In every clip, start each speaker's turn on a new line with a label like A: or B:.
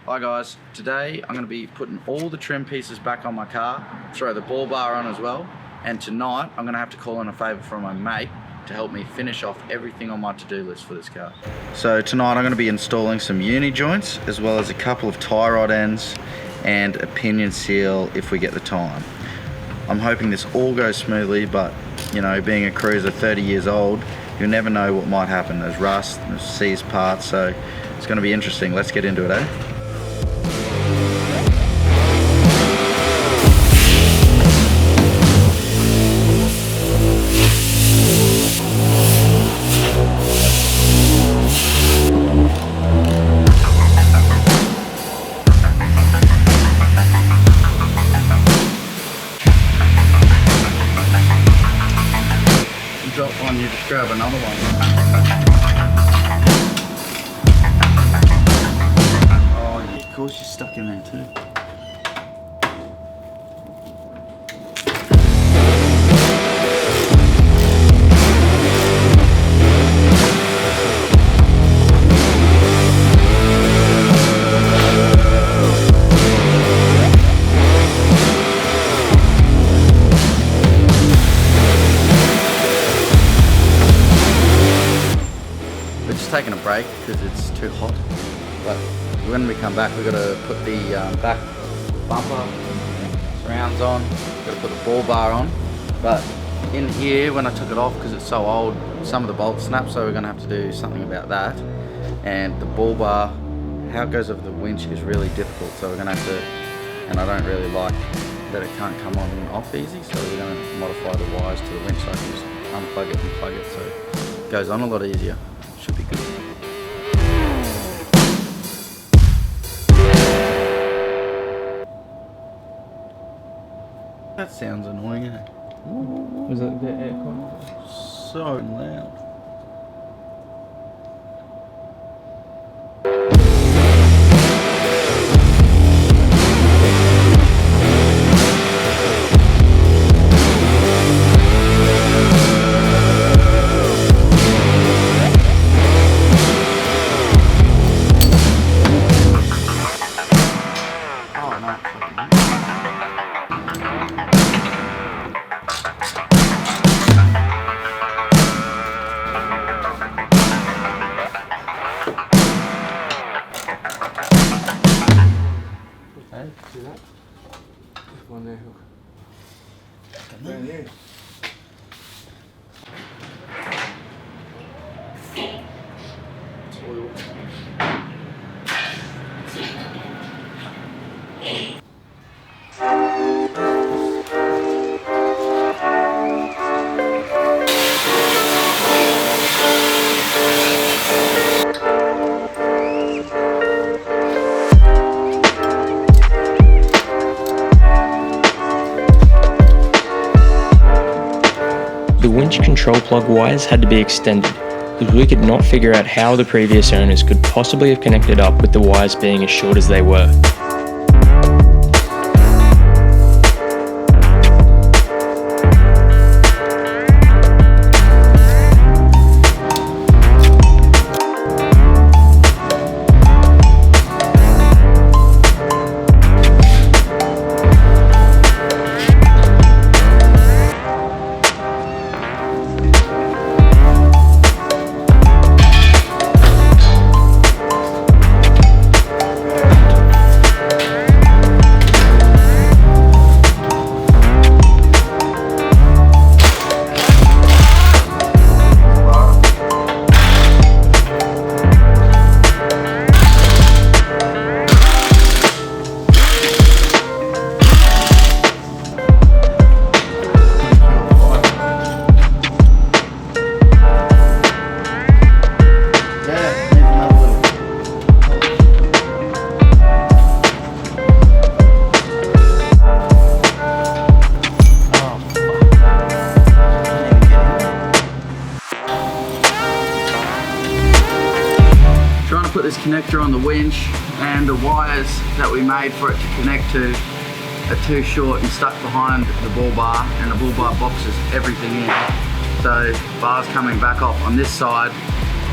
A: Hi guys, today I'm going to be putting all the trim pieces back on my car, throw the ball bar on as well, and tonight I'm going to have to call in a favour from my mate to help me finish off everything on my to-do list for this car. So tonight I'm going to be installing some uni joints as well as a couple of tie rod ends and a pinion seal if we get the time. I'm hoping this all goes smoothly, but you know, being a cruiser 30 years old, you'll never know what might happen. There's rust, there's seized parts, so it's going to be interesting. Let's get into it, eh? Drop one, you just grab another one. Oh, yeah, of course you're stuck in there too. Taking a break because it's too hot, but when we come back we've got to put the back bumper surrounds on, got to put the ball bar on, but in here when I took it off because it's so old some of the bolts snapped, so we're going to have to do something about that. And the ball bar, how it goes over the winch is really difficult, so we're going to have to, and I don't really like that it can't come on and off easy, so we're going to modify the wires to the winch so I can just unplug it and plug it so it goes on a lot easier. Should be good. That sounds annoying, eh?
B: Was that the aircon?
A: So loud.
B: See that? There's one there. Brand new. Oil.
C: The winch control plug wires had to be extended because we could not figure out how the previous owners could possibly have connected up with the wires being as short as they were.
A: Put this connector on the winch, and the wires that we made for it to connect to are too short and stuck behind the ball bar, and the ball bar boxes everything in. So bars coming back off on this side.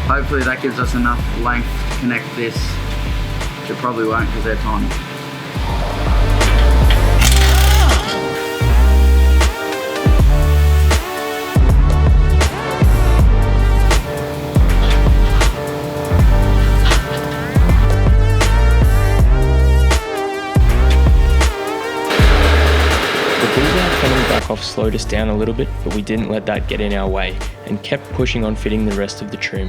A: Hopefully that gives us enough length to connect this it probably won't because they're tiny.
C: Coming back off slowed us down a little bit, but we didn't let that get in our way and kept pushing on fitting the rest of the trim.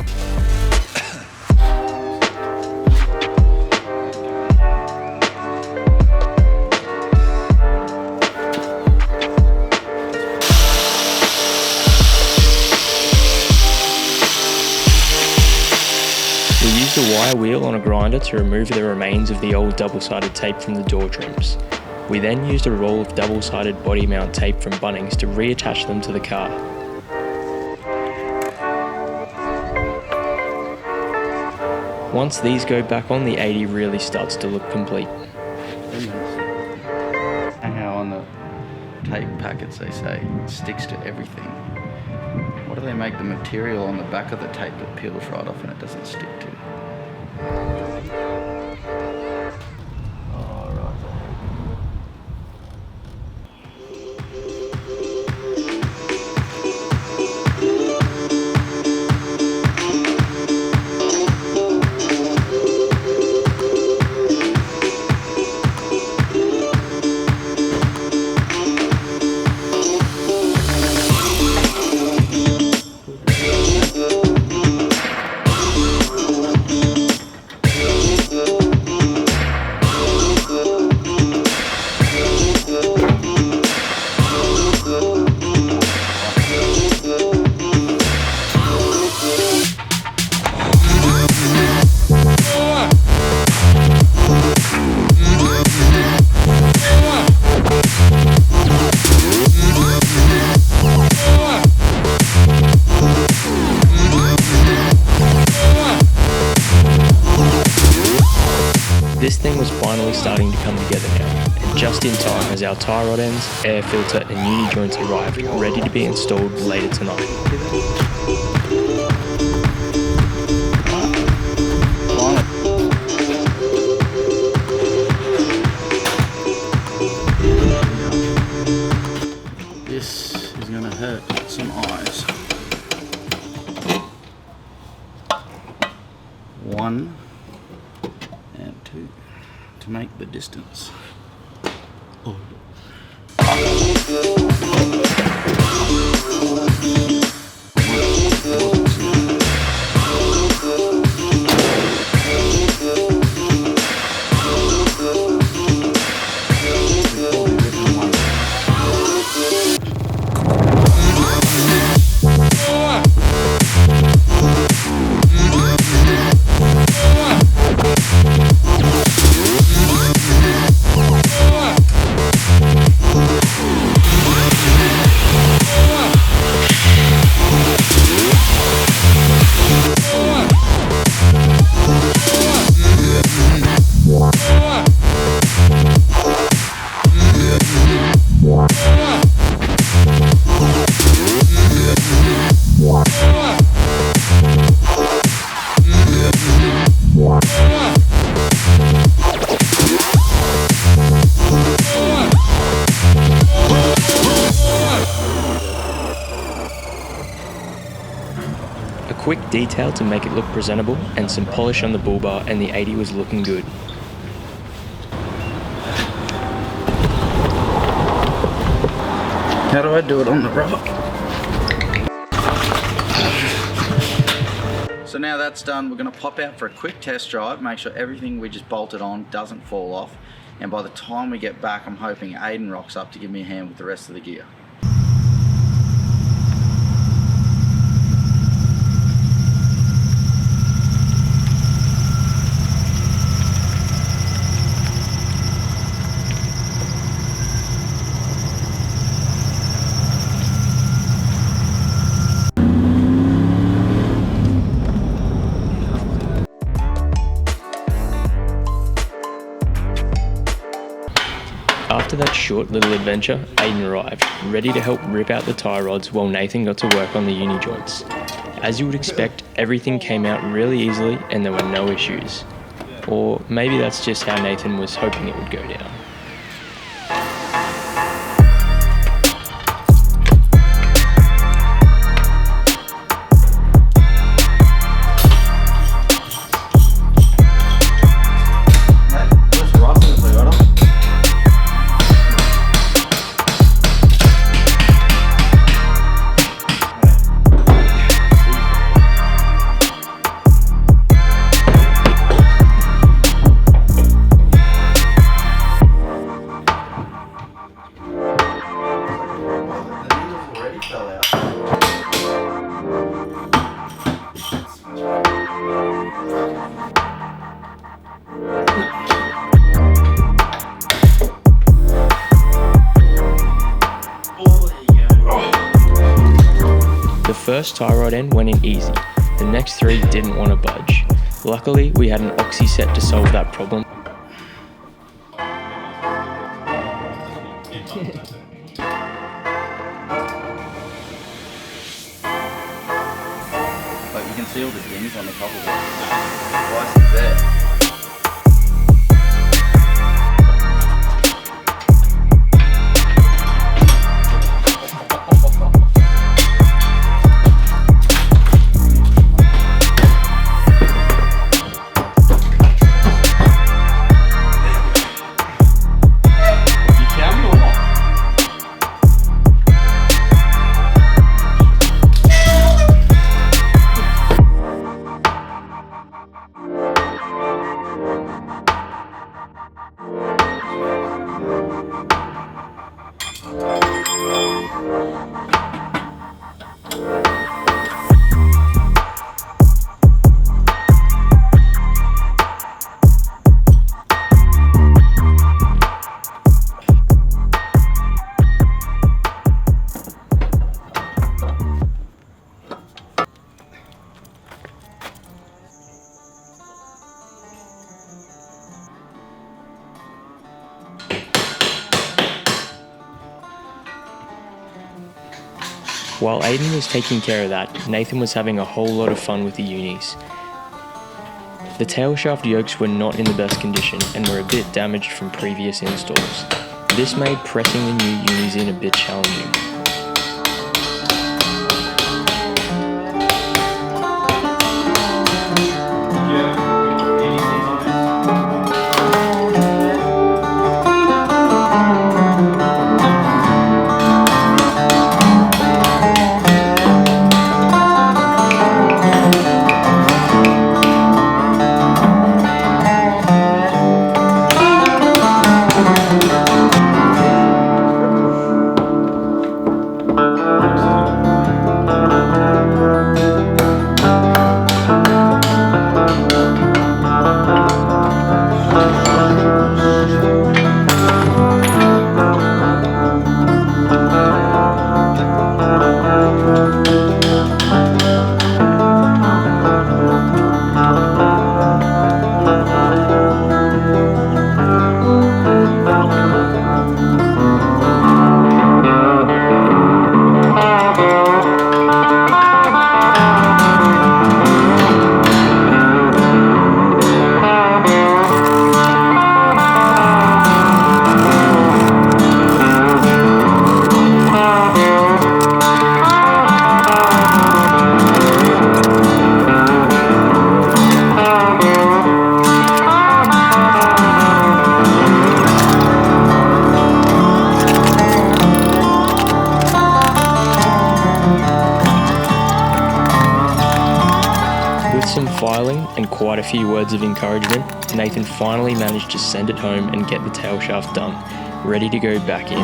C: We used a wire wheel on a grinder to remove the remains of the old double-sided tape from the door trims. We then used a roll of double-sided body mount tape from Bunnings to reattach them to the car. Once these go back on, the 80 really starts to look complete.
A: And how on the tape packets they say it sticks to everything. What do they make the material on the back of the tape that peels right off and it doesn't stick to?
C: This thing was finally starting to come together now, and just in time as our tie rod ends, air filter and uni joints arrived, ready to be installed later tonight.
A: This is going to hurt some eyes. 1 and 2 to make the distance. Oh.
C: A quick detail to make it look presentable and some polish on the bull bar, and the 80 was looking good.
A: How do I do it on the rock? So now that's done, we're going to pop out for a quick test drive, make sure everything we just bolted on doesn't fall off, and by the time we get back I'm hoping Aiden rocks up to give me a hand with the rest of the gear.
C: After that short little adventure, Aiden arrived, ready to help rip out the tie rods while Nathan got to work on the uni joints. As you would expect, everything came out really easily and there were no issues. Or maybe that's just how Nathan was hoping it would go down. The first tie rod end went in easy. The next three didn't want to budge. Luckily, we had an oxy set to solve that problem.
A: Like you can see all the dings on the top of it. Twice is there.
C: While Aiden was taking care of that, Nathan was having a whole lot of fun with the unis. The tail shaft yokes were not in the best condition and were a bit damaged from previous installs. This made pressing the new unis in a bit challenging. With some filing and quite a few words of encouragement, Nathan finally managed to send it home and get the tail shaft done, ready to go back in.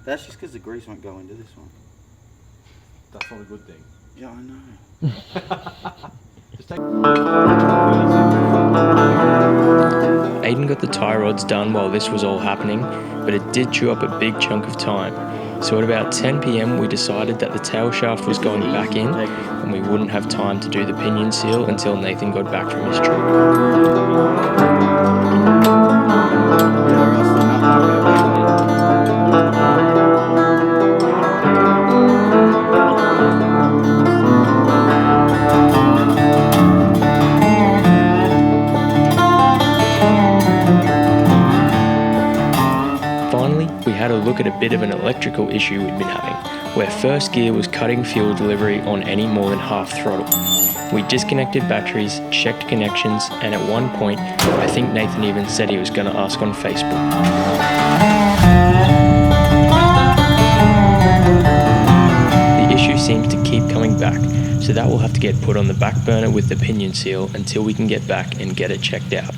A: That's just because the grease won't go into this one.
B: That's not a good thing.
A: Yeah, I know.
B: Just take.
C: Aiden got the tie rods done while this was all happening, but it did chew up a big chunk of time. So at about 10 PM we decided that the tail shaft was going back in and we wouldn't have time to do the pinion seal until Nathan got back from his trip.
A: Yeah, or else there's nothing to go back on.
C: Finally, we had a look at a bit of an electrical issue we'd been having, where first gear was cutting fuel delivery on any more than half throttle. We disconnected batteries, checked connections, and at one point, I think Nathan even said he was going to ask on Facebook. The issue seems to keep coming back, so that will have to get put on the back burner with the pinion seal until we can get back and get it checked out.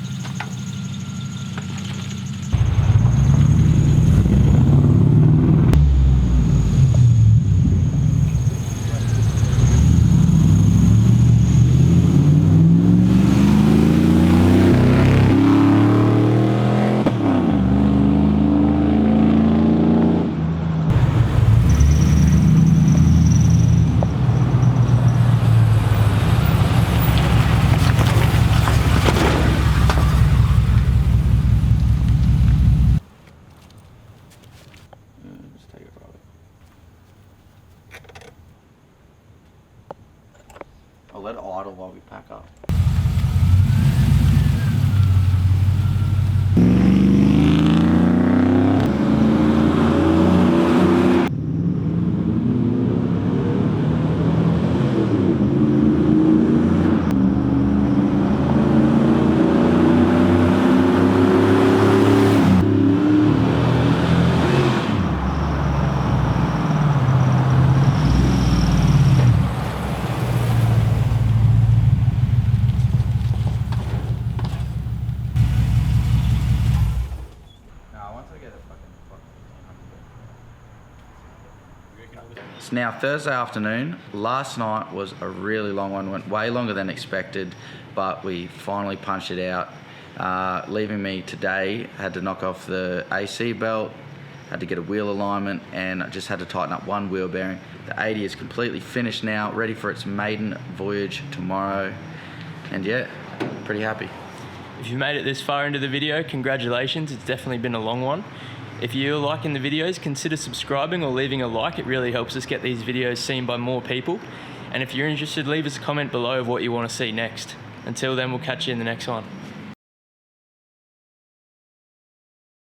A: Just take it right. I'll let it idle while we pack up. It's now Thursday afternoon. Last night was a really long one, went way longer than expected, but we finally punched it out. Leaving me today, had to knock off the AC belt, had to get a wheel alignment, and I just had to tighten up one wheel bearing. The 80 is completely finished now, ready for its maiden voyage tomorrow, and yeah, pretty happy.
C: If you made it this far into the video, congratulations, it's definitely been a long one. If you're liking the videos, consider subscribing or leaving a like. It really helps us get these videos seen by more people. And if you're interested, leave us a comment below of what you want to see next. Until then, we'll catch you in the next one.